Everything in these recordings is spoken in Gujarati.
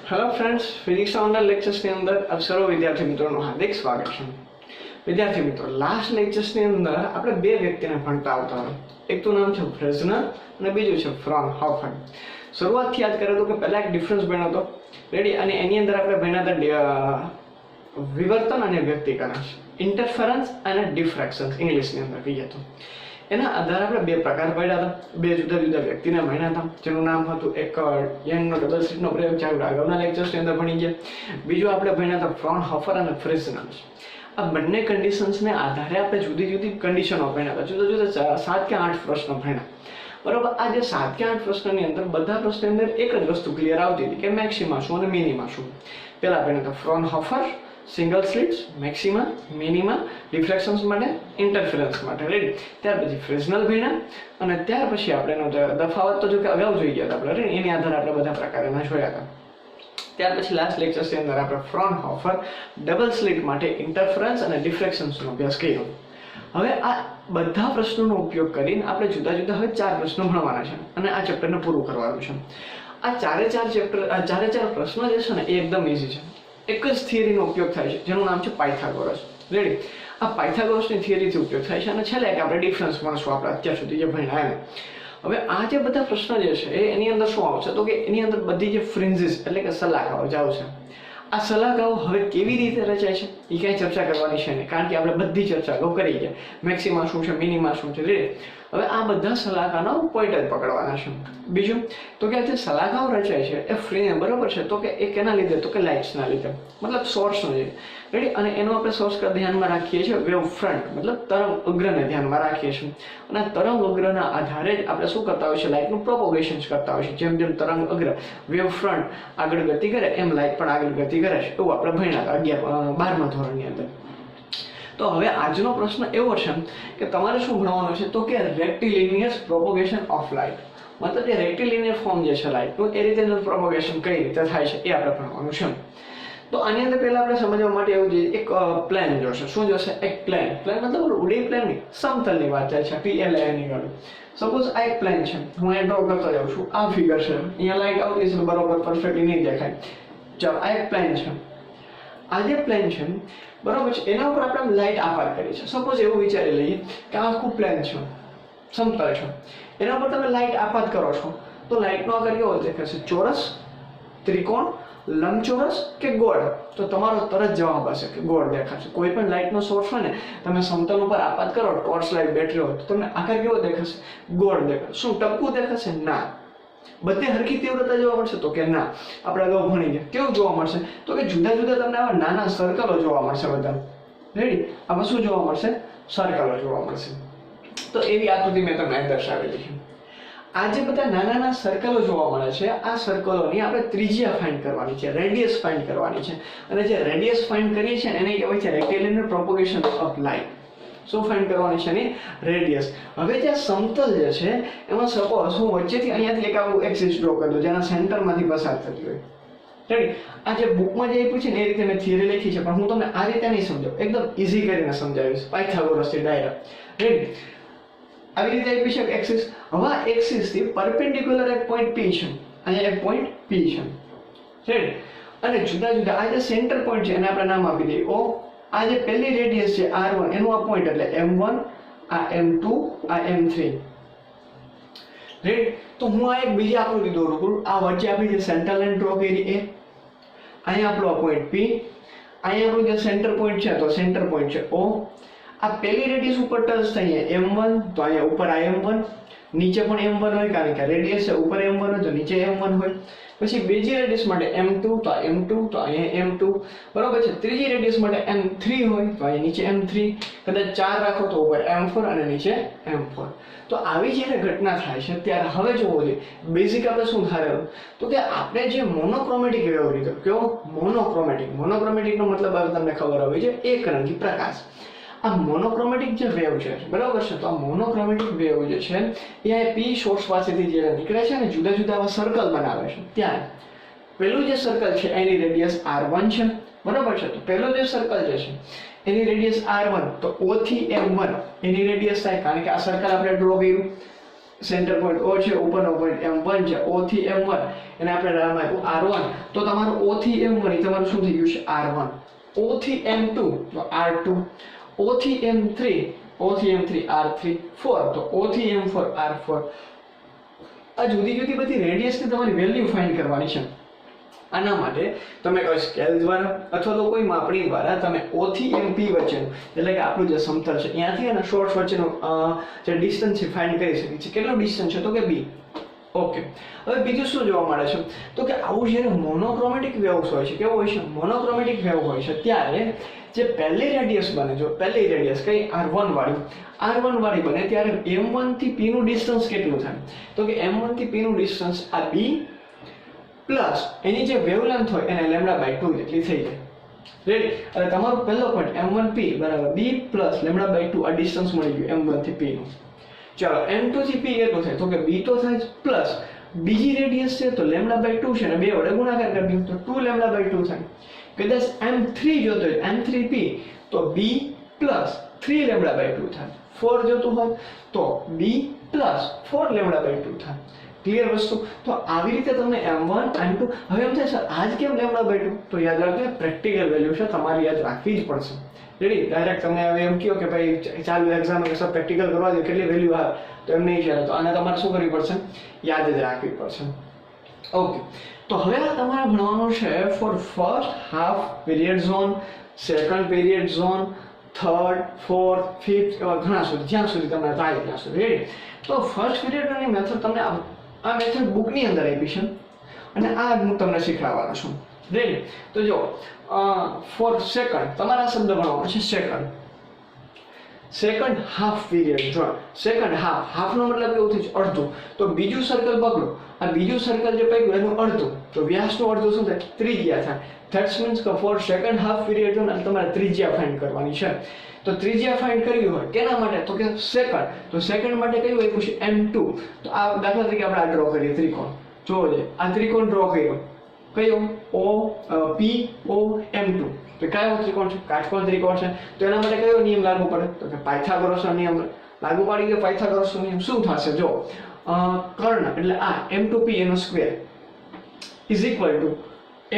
હેલો ફ્રેન્ડ્સ, ફિઝિક્સ ઓનલાઈન લેક્ચર્સની અંદર આપ સર્વ વિદ્યાર્થી મિત્રોનું હાર્દિક સ્વાગત છે. વિદ્યાર્થી મિત્રો, લાસ્ટ લેક્ચર્સની અંદર આપણે બે વ્યક્તિને ભણતા આવતા હતા. એક તો નામ છે ફ્રેઝનર અને બીજું છે ફ્રોનહોફર. શરૂઆતથી યાદ કર્યો તો કે પહેલા એક ડિફરન્સ ભણ્યો હતો, રેડી, અને એની અંદર આપણે ભણ્યા હતા વિવર્તન અને વ્યક્તિકરણ, ઇન્ટરફરન્સ અને ડિફ્રેક્શન ઇંગ્લિશની અંદર કહીએ તો. એના આધારે આપણે બે પ્રકાર પડ્યા હતા, બે જુદા જુદા વ્યક્તિને ભણ્યા હતા, જેનું નામ હતું એક યંગનો ડબલ સ્લિટનો પ્રયોગ, જે આપણે આગળના લેક્ચર્સની અંદર ભણી ગયા. બીજું આપણે ભણ્યા હતા ફ્રોનહોફર અને ફ્રેઝનર. આ બંને કન્ડિશન્સને આધારે આપણે જુદી જુદી કન્ડિશનો ભણ્યા હતા, જુદા જુદા 7 કે 8 પ્રશ્નો ભણ્યા. બરોબર. આ જે 7 કે 8 પ્રશ્નની અંદર બધા પ્રશ્નની અંદર એક જ વસ્તુ ક્લિયર આવતી હતી કે મેક્સિમા શું અને મિનિમા શું. પહેલા ભણ્યા હતા ફ્રોનહોફર, સિંગલ સ્લિટ્સ, મેક્સિમા, મિનિમા, ડિફ્રેક્શન્સ માટે, ઇન્ટરફરન્સ માટે, રેડી. ત્યાર પછી ફ્રેઝનલ ભણ્યા અને ત્યાર પછી આપણે એનો તફાવત તો જો કે અગાઉ જોઈ ગયા હતા આપણે, રેડી, એની આધારે આપણે બધા પ્રકારના જોયા હતા. ત્યાર પછી લાસ્ટ લેક્ચર્સની અંદર આપણે ફ્રોનહોફર, ડબલ સ્લિટ માટે ઇન્ટરફરન્સ અને ડિફ્રેક્શન્સનો અભ્યાસ કર્યો. હવે આ બધા પ્રશ્નોનો ઉપયોગ કરીને આપણે જુદા જુદા હવે 4 પ્રશ્નો ભણવાના છે અને આ ચેપ્ટરને પૂરું કરવાનું છે. આ ચારે ચાર પ્રશ્નો જે છે ને એ એકદમ ઇઝી છે. એક જ થિયરીનો ઉપયોગ થાય છે, જેનું નામ છે પાયથાગોરસ, રેડી. આ પાયથાગોરસની થિયરીથી ઉપયોગ થાય છે અને છેલ્લે એક આપણે ડિફરન્સ ભણશું આપણે અત્યાર સુધી જે ભણ્યા એને. હવે આ જે બધા પ્રશ્નો જે છે એની અંદર શું આવશે તો કે એની અંદર બધી જે ફ્રિન્જીસ એટલે કે સલાખાઓ જ આવશે. આ સલાખાઓ હવે કેવી રીતે રચાય છે એ ક્યાંય ચર્ચા કરવાની છે નહીં, કારણ કે આપણે બધી ચર્ચા અગાઉ કરી ગયા. મેક્સિમા શું છે, મિનિમા શું છે, રેડી. હવે આ બધા સલાખાનો પોઈન્ટ જ પકડવાના છે. બીજું તો કે જે સલાખાઓ રચાય છે એ ફ્રી બરોબર છે, તો કે એ કેના લીધે તો કે લાઇટ્સના લીધે, મતલબ સોર્સનો છે, રેડી. અને એનો આપણે સોર્સ ધ્યાનમાં રાખીએ છીએ વેવ ફ્રન્ટ, મતલબ તરંગ અગ્રને ધ્યાનમાં રાખીએ છીએ. અને તરંગ અગ્રના આધારે જ આપણે શું કરતા હોય છે, લાઇટનું પ્રોપોગેશન કરતા હોય છે. જેમ જેમ તરંગ અગ્ર વેવ ફ્રન્ટ આગળ ગતિ કરે એમ લાઇટ પણ આગળ ગતિ કરે છે, એવું આપણે ભણ્યા હતા 12મા ધોરણની અંદર. તો હવે આજનો પ્રશ્ન એવો છે કે તમારે શું ભણવાનું છે તો કે રેક્ટિલિનિયર પ્રોપોગેશન ઓફ લાઇટ, મતલબ જે રેક્ટિલિનિયર ફોર્મ જે છે લાઇટનું એ રીતે પ્રોપોગેશન કઈ રીતે થાય છે એ આપણે ભણવાનું છે. તો આની અંદર પહેલા આપણે સમજવા માટે એવું જોઈએ, એક પ્લેન જોશે. શું જોશે? એક પ્લેન. પ્લેન મતલબ ઉડી પ્લેન નહીં, સમતલની વાત થાય છે, PLAN ની વાળું. સપોઝ આ એક પ્લેન છે, હું અહીં ડ્રો કરતો જાઉં છું, આ ફિગર છે, અહીંયા લાઇટ આવતી છે બરોબર, પરફેક્ટલી નહીં દેખાય. ચાલો, આ એક પ્લેન છે. આ જે પ્લેન છે બરોબર છે, એના ઉપર આપણે લાઇટ આપાત કરી છે. સપોઝ એવું વિચારી લઈએ કે આ આખું પ્લેન છે, સમતલ છે, એના ઉપર તમે લાઇટ આપાત કરો છો તો લાઇટનો આકાર કેવો દેખાશે? ચોરસ, ત્રિકોણ, લંબચોરસ કે ગોળ? તો તમારો તરત જવાબ હશે કે ગોળ દેખાશે. કોઈ પણ લાઇટનો સોર્સ હોય ને તમે સમતલ ઉપર આપાત કરો, ટોર્ચ લાઇટ, બેટરી હોય, તો તમને આકાર કેવો દેખાશે? ગોળ દેખાશે. શું ટપકું દેખાશે? ના. બધે હરખી તીવ્રતા જોવા મળશે તો કે ના. આપણે અગાઉ ભણી ગયા કેવું જોવા મળશે તો કે જુદા જુદા તમને આવા નાના સર્કલો જોવા મળશે બધા, રેડી. આમાં શું જોવા મળશે? સર્કલો જોવા મળશે. તો એવી આકૃતિ મેં તમને દર્શાવેલી છે. આ જે બધા નાના નાના સર્કલો જોવા મળે છે, આ સર્કલોની આપણે ત્રિજ્યા ફાઇન્ડ કરવાની છે, રેડિયસ ફાઇન્ડ કરવાની છે. અને જે રેડિયસ ફાઇન્ડ કરીએ છીએ એને કહેવાય છે રેક્ટિલિનિયર પ્રોપોગેશન ઓફ લાઇટ. શું ફાઇન્ડ કરવાની છે? એની રેડિયસ. હવે જે સમતલ જે છે એમાં સપોઝ હું વચ્ચેથી અહીંયાથી એક આવું એક્સિસ ડ્રો કરી દઉં જેના સેન્ટરમાંથી પસાર થતી હોય, રેડી. આ જે બુકમાં જે આપ્યું છે ને એ રીતે મેં થિયરી લખી છે, પણ હું તમને આ રીતે નહીં સમજાવું, એકદમ ઇઝી કરીને સમજાવીશ પાયથાગોરસથી ડાયરેક્ટ, રેડી. આવી રીતે આપી છે એક્સિસ. હવે આ એક્સિસથી પરપેન્ડિક્યુલર એક પોઈન્ટ P છે, અહીંયા એક પોઈન્ટ P છે, રેડી. અને જુદા જુદા આ જે સેન્ટર પોઈન્ટ છે એને આપણે નામ આપી દઈએ O. આ જે પહેલી રેડિયસ છે R1 એનું આ પોઈન્ટ એટલે M1, આ M2, આ M3, રેડી. તો હું આ એક બીજી આકૃતિ દોરું છું. આ વચ્ચે આપણી જે સેન્ટર લાઈન ડ્રો કરી એ, અહીંયા આપણો આ પોઈન્ટ P, અહીંયા આપણું જે સેન્ટર પોઈન્ટ છે તો સેન્ટર પોઈન્ટ છે O. આ પહેલી રેડિયસ ઉપર ટચ થાય M1, તો અહીંયા ઉપર આ M1, નીચે પણ M1 હોય, કારણ કે રેડિયસ છે ઉપર M1 હોય તો નીચે M1 હોય. પછી બીજી રેડિયસ માટે M2, તો M2, તો અહીંયા M2, બરોબર છે. ત્રીજી રેડિયસ માટે M3 હોય તો અહીંયા નીચે M3, કદાચ 4 રાખો તો ઉપર M4 અને નીચે M4. તો આવી જ્યારે ઘટના થાય છે ત્યારે હવે જોવો જોઈએ બેઝિક આપણે શું ધારેલું તો કે આપણે જે મોનોક્રોમેટિક વેવ લીધો. કેવો? મોનોક્રોમેટિક. મોનોક્રોમેટિકનો મતલબ હવે તમને ખબર હોવી જોઈએ એકરંગી પ્રકાશ. આ મોનોક્રોમેટિક જે વેવ છે બરાબર છે, તો આ મોનોક્રોમેટિક વેવ જે છે એ P સોર્સ પાસેથી જે નીકળે છે ને જુદા જુદા આવા સર્કલ બનાવે છે. ત્યાં પહેલું જે સર્કલ છે એની રેડિયસ R1 છે, બરાબર છે. તો પહેલો જે સર્કલ જે છે એની રેડિયસ R1, તો O થી M1 એની રેડિયસ થાય, કારણ કે આ સર્કલ આપણે ડ્રો કર્યું. સેન્ટર પોઈન્ટ O છે, ઉપરનો પોઈન્ટ M1 છે, O થી M1 એને આપણે નામ આપ્યું R1, તો તમારું O થી M1 એ તમારું શું થઈ ગયું છે R1, O થી M2 તો R2, O થી M3 R3, 4 તો O થી M4 R4. આ જુદી જુદી બધી રેડિયસની તમારી વેલ્યુ ફાઇન્ડ કરવાની છે. આના માટે તમે કોઈ સ્કેલ દ્વારા અથવા તો કોઈ માપણી દ્વારા તમે O થી MP વચ્ચેનું એટલે કે આપણું જે સમતલ છે ત્યાંથી અને સોર્સ વચ્ચેનું જે ડિસ્ટન્સ છે ફાઇન્ડ કરી શકીએ છીએ. કેટલો ડિસ્ટન્સ છે તો કે B. ઓકે, હવે બીજું શું જોવા મળે છે તો કે આવું જ્યારે મોનોક્રોમેટિક વેવ્સ હોય છે, કેવું હોય છે મોનોક્રોમેટિક વેવ હોય છે, ત્યારે જે પહેલી રેડિયસ બને, જો પહેલી રેડિયસ કઈ R1 વાળી બને ત્યારે M1 થી P નું ડિસ્ટન્સ કેટલું થાય તો કે M1 થી P નું ડિસ્ટન્સ આ B પ્લસ એની જે વેવલેન્થ હોય એને λ/2 જેટલી થઈ જાય. રેડી? અને તમારો પહેલો પોઈન્ટ M1P બરાબર B પ્લસ λ/2 આ ડિસ્ટન્સ મળી ગયું M1 થી P નું. ચાલો M2 થી P કેટલું થાય તો કે B તો થાય પ્લસ બીજી રેડિયસ છે તો λ/2 છે ને બે વડે ગુણાકાર કરી દઉં તો 2 λ/2 થાય. કદાચ M3 જોતો હોય M3P તો B પ્લસ 3 λ/2 થાય. 4 જોતું હોય તો B પ્લસ 4 λ/2 થાય. ક્લિયર વસ્તુ? તો આવી રીતે તમને M1 M2 હવે એમ થાય સર આજ કેમ λ/2 તો યાદ રાખજો પ્રેક્ટિકલ વેલ્યુ છે, તમારે યાદ રાખવી જ પડશે. રેડી? ડાયરેક્ટ તમને હવે એમ કહો કે ભાઈ ચાલુ એક્ઝામ કે સર પ્રેક્ટિકલ કરવા દો કેટલી વેલ્યુ આવે તો એમ નહીં ચાલે, તો આને તમારે શું કરવી પડશે યાદ જ રાખવી પડશે. ઓકે, તો હવે આ તમારે ભણવાનું છે for first half period zone, second period zone, third, fourth, fifth એવા ઘણા સુધી જ્યાં સુધી તમને થાય ત્યાં સુધી. રેડી? તો ફર્સ્ટ પીરિયડની મેથડ તમને આ મેથડ બુકની અંદર આપી છે અને આ હું તમને શીખવાડવાનો છું. રેડી? તો જો ફોર સેકન્ડ તમારા શબ્દ ભણવાનો છે second half period zone. Second હાફનો મતલબ એવું થયું છે અડધું, તો બીજું સર્કલ પકડો, આ બીજું સર્કલ જે પકડ્યું એનું અડધું, તો વ્યાસનું અડધું શું થાય ત્રિજ્યા થાય. ધેટ્સ મીન્સ કે for second half period zone તમારે ત્રિજ્યા ફાઇન્ડ કરવાની છે. તો ત્રિજ્યા ફાઇન્ડ કરવી હોય કેના માટે તો કે સેકન્ડ, તો સેકન્ડ માટે કયું આપ્યું છે M2. તો આ દાખલા તરીકે આપણે આ ડ્રો કરીએ ત્રિકોણ. જોવો છે આ ત્રિકોણ ડ્રો કર્યો કયો POM2, તો કયો ત્રિકોણ છે કાટકોણ ત્રિકોણ છે, તો એના માટે કયો નિયમ લાગુ પડે તો કે પાયથાગોરસનો નિયમ લાગુ પાડી દો. પાયથાગોરસનો નિયમ શું થશે જો કર્ણ એટલે આ M2P એનો square is equal two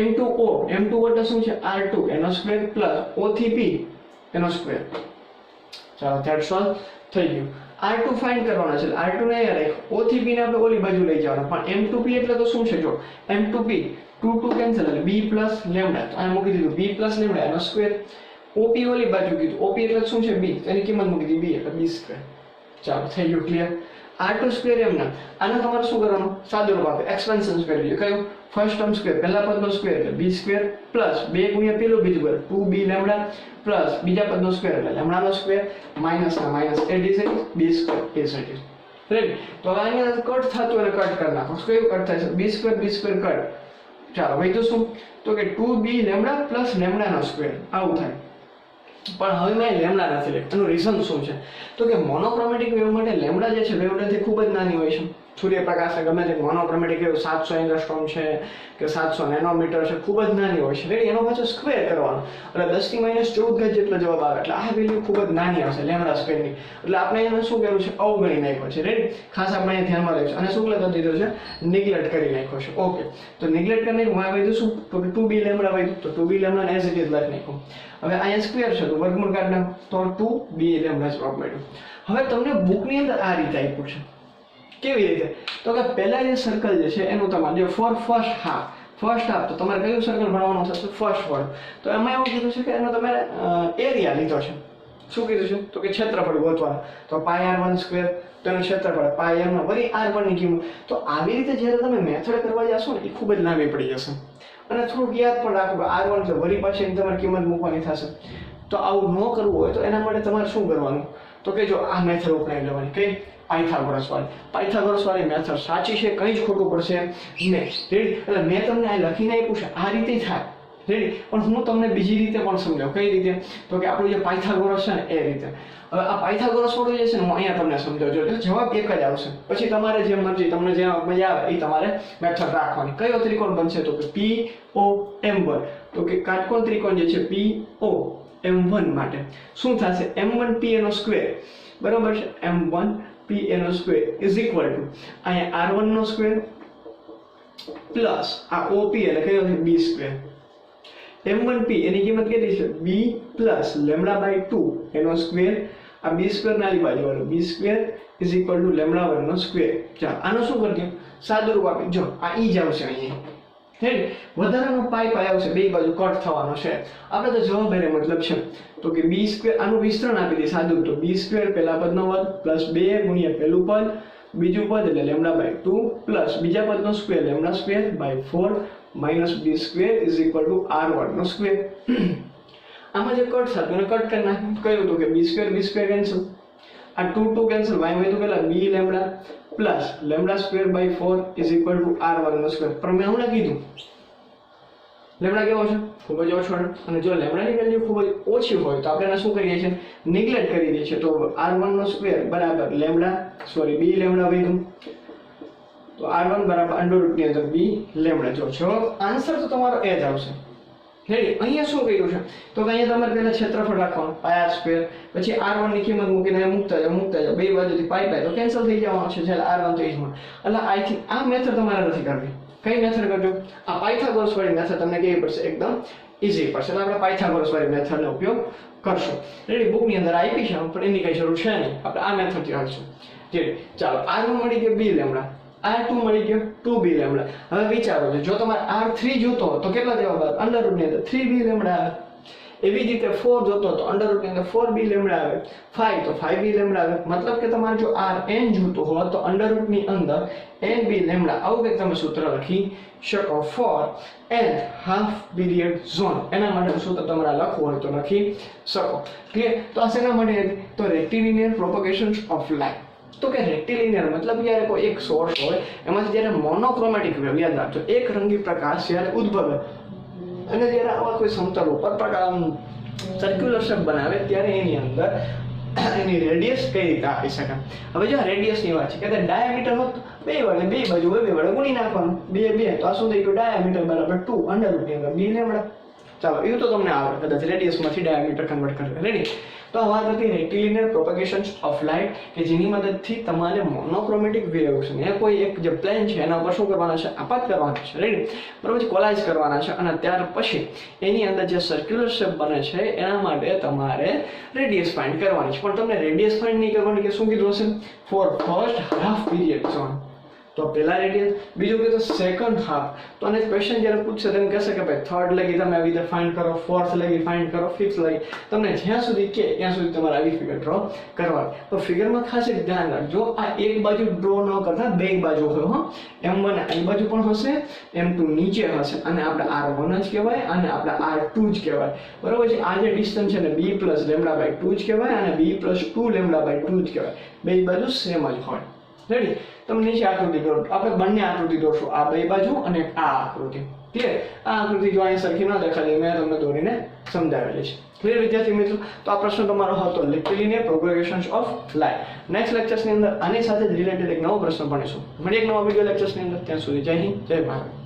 M2O, M2O એટલે શું છે R2 એનો સ્ક્વેર પ્લસ O થી P એનો સ્ક્વેર. ચાલો ધેટ સોલ્વ થઈ ગયું. R2 ફાઇન્ડ કરવાના છે, R2 ને અહીંયા રાખ, O થી P ને આપણે ઓલી બાજુ લઈ જવાના, પણ M2P એટલે તો શું છે જો M2P 2 કેન્સલ એટલે B પ્લસ લેમ્ડા, તો અહીંયા મૂકી દીધું B પ્લસ લેમ્ડા એનો સ્ક્વેર. OP ઓલી બાજુ કીધું, OP એટલે શું છે B, એની કિંમત મૂકી દીધી B એટલે B સ્ક્વેર. ચાલો થઈ ગયું ક્લિયર. R2 સ્ક્વેર એમના આને તમારે શું કરવાનું સાદું રૂપ આપે એક્સપેન્શન સ્ક્વેર લીધું, કયું ફર્સ્ટ ટર્મ સ્ક્વેર પહેલા પદનો સ્ક્વેર એટલે B સ્ક્વેર પ્લસ 2 ગુણ્યા પેલું બીજું પદ 2B લેમ્ડા પ્લસ બીજા પદનો સ્ક્વેર એટલે લેમ્ડાનો સ્ક્વેર માઈનસ ના માઈનસ એ ડિઝાઇન B સ્ક્વેર એ સાઈડ. રેડી? તો હવે અહીંયા કટ થતું અને કટ કરી નાખો. કયું કટ થાય છે B સ્ક્વેર કટ. ચાલો વધ્યું શું તો કે 2B લેમ્ડા પ્લસ લેમ્ડાનો સ્ક્વેર આવું થાય. પણ હવે મેં લેમ્ડા નથી લખ્યું, એનું રીઝન શું છે તો કે મોનોક્રોમેટિક વેવ માટે લેમ્ડા જે છે વેવલેન્થ ખૂબ જ નાની હોય છે. સૂર્યપ્રકાશ ગમે તે મોનોક્રોમેટિક વેવ 700 એંગસ્ટ્રોમ છે કે 700 નેનોમીટર છે, ખૂબ જ નાની હોય છે. રેડી? એનો પાછો સ્ક્વેર કરવાનો એટલે 10⁻14 ગજ જેટલો જવાબ આવે, એટલે આ વેલ્યુ ખૂબ જ નાની આવશે લેમ્ડા સ્ક્વેરની. એટલે આપણે એને શું કર્યું છે અવગણી નાખ્યો છે. રેડી? ખાસ આપણે અહીંયા ધ્યાનમાં લઈશું અને શું કરી દીધું છે નિગ્લેક્ટ કરી નાખ્યો છે. ઓકે, તો નિગ્લેક્ટ કરીને વાય વધ્યું શું તો કે 2B લેમ્ડા વધ્યું, તો 2B લેમ્ડા ને એઝ ઇટ ઇઝ લખી નાખ્યું. હવે અહીંયા સ્ક્વેર છે તો વર્ગમૂળ કાઢી નાખો તો 2B લેમ્ડા જવાબ મળ્યો. હવે તમને બુકની અંદર આ રીતે આપ્યું છે. કેવી રીતે તો કે પહેલા જે સર્કલ જે છે એનું તમારે જે ફોર ફર્સ્ટ હાફ તો તમારે કયું સર્કલ ભણવાનું થશે ફર્સ્ટ વર્ડ. તો એમાં એવું કીધું છે કે એનો તમારે એરિયા લીધો છે. શું કીધું છે તો કે ક્ષેત્રફળ ગોતવાનું, તો πr1 સ્ક્વેર તેનું ક્ષેત્રફળ πm માં વળી r1 ની કિંમત. તો આવી રીતે જ્યારે તમે મેથડ કરવા જશો ને એ ખૂબ જ લાંબી પડી જશે અને થોડુંક યાદ પણ રાખો r1 એટલે વળી પાછી એની તમારી કિંમત મૂકવાની થશે. તો આવું ન કરવું હોય તો એના માટે તમારે શું કરવાનું તો કે જો આ મેથડ અપનાવી લેવાની. કઈ પાયથાગોરસ વાળી મેથડ સાચી છે, કંઈ જ ખોટું પડશે નહીં. રેડી? એટલે મેં તમને આ લખીને આપ્યું છે આ રીતે થાય. રેડી? પણ હું તમને બીજી રીતે પણ સમજાવું. કઈ રીતે તો કે આપણું જે પાયથાગોરસ છે ને એ રીતે. હવે આ પાયથાગોરસ વાળું જે છે ને હું અહીંયા તમને સમજાવજો એટલે જવાબ એક જ આવશે. પછી તમારે જે મરજી તમને જે મજા આવે એ તમારે મેથડ રાખવાની. કયો ત્રિકોણ બનશે તો કે POM1, તો કે કાટકોણ ત્રિકોણ જે છે POM1 માટે શું થશે M1P એનો સ્ક્વેર બરોબર છે M1 p એનો સ્ક્વેર ઇઝ ઇક્વલ ટુ અહીંયા r1 નો સ્ક્વેર પ્લસ આ op એટલે કયો છે b સ્ક્વેર m1p એની કિંમત કેટલી છે b પ્લસ લેમ્ડા બાય 2 એનો સ્ક્વેર આ b સ્ક્વેર નાલી બાજુ વાળો b square is equal to lambda 1 નો સ્ક્વેર. ચાલો આનો શું કરી દો સાદું રૂપ આપી જો આ ઈ જ આવશે અહીંયા હે વધારાનો પાઈ આવશે બે બાજુ કટ થવાનો છે આપણે તો જવાબ એને મતલબ છે તો કે b સ્ક્વેર આનું વિસ્તરણ આપી દે સાદું તો b સ્ક્વેર પહેલા પદનો વર્ગ પ્લસ 2 ગુણ્યા પહેલું પદ બીજું પદ એટલે લેમ્ડા બાય 2 પ્લસ બીજા પદનો square lambda square by 4 minus b square is equal to r1 નો સ્ક્વેર. આમાં જે કટ થતું એને કટ કરી નાખ્યું કહ્યું હતું કે b સ્ક્વેર કેન્સલ આ 2 કેન્સલ y માં તો પેલા b lambda plus lambda square by 4 is equal to r1 નો સ્ક્વેર. પણ મેં હમણાં કીધું લેમ્ડા કેવો છે ખૂબ જ ઓછો અને જો લેમ્ડાની વેલ્યુ ખૂબ જ ઓછી હોય તો આપણે શું કરીએ છીએ નિગ્લેક્ટ કરી દઈએ છીએ તો r1 નો સ્ક્વેર બરાબર લેમ્ડા સોરી b લેમ્ડા વધ્યું તો r1 બરાબર અંડર રૂટ ની અંદર b લેમ્ડા જો જવાબ આન્સર તો તમારો એ જ આવશે. રેડી અહીંયા શું કર્યું છે તો અહીંયા તમારે પહેલા ક્ષેત્રફળ રાખવાનું પાઈ r સ્ક્વેર પછી r1 ની કિંમત મૂકીને મૂકતા જાવ બે બાજુથી પાઈ તો કેન્સલ થઈ જવાનું છે એટલે r1 તો ઈઝમાં એટલે આઈ થિંક આ મેથડ તમારે નથી કરવી. કઈ મેથડ કરજો આ પાયથાગોરસ વાળી મેથડ તમને કેવી પડશે એકદમ ઈઝી પડશે એટલે આપણે પાયથાગોરસ વાળી મેથડનો ઉપયોગ કરશું. રેડી બુકની અંદર આપી છે પણ એની કઈ જરૂર છે નહીં આપણે આ મેથડથી હાલશું. રેડી ચાલો r1 મળી ગયો b લેમ્ડા r2 મળી ગયો 2b લેમ્ડા. હવે વિચારો જો તમારે r3 જોતો તો કેટલા જવાબ આવે અંડર રૂટ ની અંદર 3b લેમ્ડા આવે. એવી જ રીતે 4 જોતો તો અંડર રૂટ ની અંદર 4b લેમ્ડા આવે 5 તો 5b લેમ્ડા આવે. મતલબ કે તમારે જો rn જોતો હોય તો અંડર રૂટ ની અંદર nb લેમ્ડા આવું કંઈક તમે સૂત્ર લખી શકો for n half period zone. એના માટે સૂત્ર તમારે લખવું હોય તો લખી શકો. ક્લિયર તો આ શેના માટે તો રેક્ટિલિનિયર પ્રોપગેશન ઓફ લાઇટ. તો કે રેક્ટિલિનિયર મતલબ જ્યારે કોઈ એક સોર્સ હોય એમાંથી જ્યારે મોનોક્રોમેટિક વેવ યાદ રાખજો એક રંગી પ્રકાશ જ્યારે ઉદ્ભવે અને જ્યારે આવા કોઈ સમતલ ઉપર સર્ક્યુલર શેપ બનાવે ત્યારે એની અંદર એની રેડિયસ કઈ રીતે આપી શકાય. હવે જો રેડિયસની વાત છે કે ડાયામીટર હોત બે બાજુ ગુણી નાખવાનું બે તો આ શું થઈ ગયું ડાયામીટર બરાબર 2 અંડર રૂટ ની અંદર b લેમ્ડા. ચાલો એવું તો તમને આવડે કદાચ રેડિયસમાંથી ડાયામીટર કન્વર્ટ કરે. રેડી તો આ વાત હતી રેક્ટિલિનિયર પ્રોપગેશન ઓફ લાઇટ કે જેની મદદથી તમારે મોનોક્રોમેટિક વેવ્સ ને કોઈ એક જે પ્લેન છે એના ઉપર શું કરવાના છે આપાત કરવાના છે. રેડી બરાબર કોલાઇઝ કરવાના છે અને ત્યાર પછી એની અંદર જે સર્ક્યુલર શેપ બને છે એના માટે તમારે રેડિયસ ફાઇન્ડ કરવાની છે. પણ તમને રેડિયસ ફાઇન્ડ નહીં કરવાની કે શું કીધું હશે for first half period zone તો પહેલા રેડિયસ બીજું કે સેકન્ડ હાફ તો આને ક્વેશ્ચન જ્યારે પૂછશે તેમ કહેશે કે ભાઈ થર્ડ લગી તમે આવી રીતે ફાઇન્ડ કરો ફોર્થ લગી ફાઇન્ડ કરો ફિફ્થ લગી તમને જ્યાં સુધી કે ત્યાં સુધી તમારે આવી ફિગર ડ્રો કરવાની. તો ફિગરમાં ખાસ એક ધ્યાન રાખજો આ એક બાજુ ડ્રો ન કરતા બે બાજુ હોય હો m1 આ બાજુ પણ હશે m2 નીચે હશે અને આપણે r1 જ કહેવાય અને આપણે r2 જ કહેવાય બરાબર છે. આ જે ડિસ્ટન્સ છે ને b લેમ્ડા બાય 2 જ કહેવાય અને b 2 લેમ્ડા બાય 2 જ કહેવાય બે બાજુ સેમ જ હોય. રેડી તમે નીચે આકૃતિ દોરો આપણે બંને આકૃતિ દોરશું આ બે બાજુ અને આ આકૃતિ. ક્લિયર આ આકૃતિ જો અહીં સરખી ન દેખાડી મેં તમને દોરીને સમજાવેલી છે. ક્લિયર વિદ્યાર્થી મિત્રો તો આ પ્રશ્ન તમારો હતો રેક્ટિલિનિયર પ્રોપગેશન ઓફ લાઇટ. નેક્સ્ટ લેક્ચર્સની અંદર આની સાથે જ રિલેટેડ એક નવો પ્રશ્ન ભણીશું. મળીએ એક નવા વિડિયો લેક્ચર્સની અંદર. ત્યાં સુધી જય હિન્દ જય ભારત.